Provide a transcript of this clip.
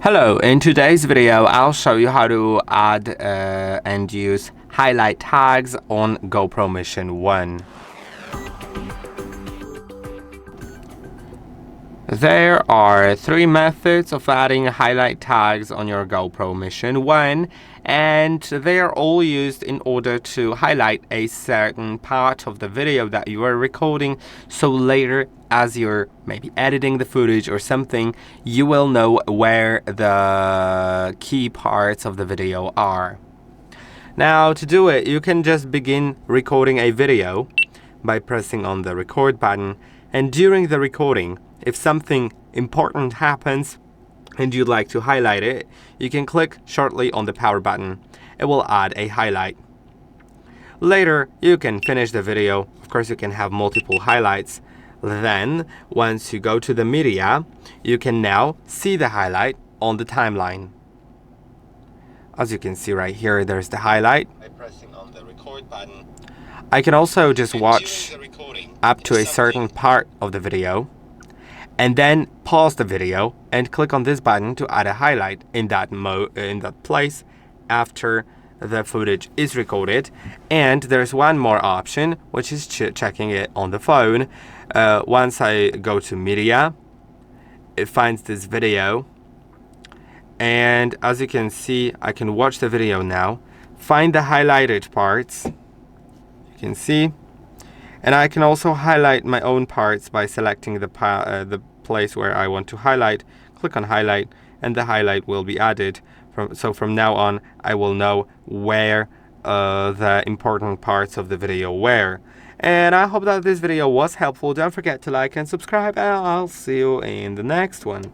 Hello, in today's video I'll show you how to add and use highlight tags on GoPro Mission 1. There are three methods of adding highlight tags on your GoPro Mission 1, and they are all used in order to highlight a certain part of the video that you are recording, so later as you're maybe editing the footage or something, you will know where the key parts of the video are. Now, to do it, you can just begin recording a video by pressing on the record button, and during the recording, if something important happens and you'd like to highlight it, you can click shortly on the power button. It will add a highlight. Later, you can finish the video. Of course, you can have multiple highlights. Then, once you go to the media, you can now see the highlight on the timeline. As you can see right here, there's the highlight. By pressing on the record button, I can also just watch up to a certain part of the video, and then pause the video and click on this button to add a highlight in that place after the footage is recorded. And there's one more option, which is checking it on the phone. Once I go to media, it finds this video, and as you can see, I can watch the video now, find the highlighted parts, you can see, and I can also highlight my own parts by selecting the place where I want to highlight, click on highlight, and the highlight will be added. So from now on, I will know where the important parts of the video were. And I hope that this video was helpful. Don't forget to like and subscribe, and I'll see you in the next one.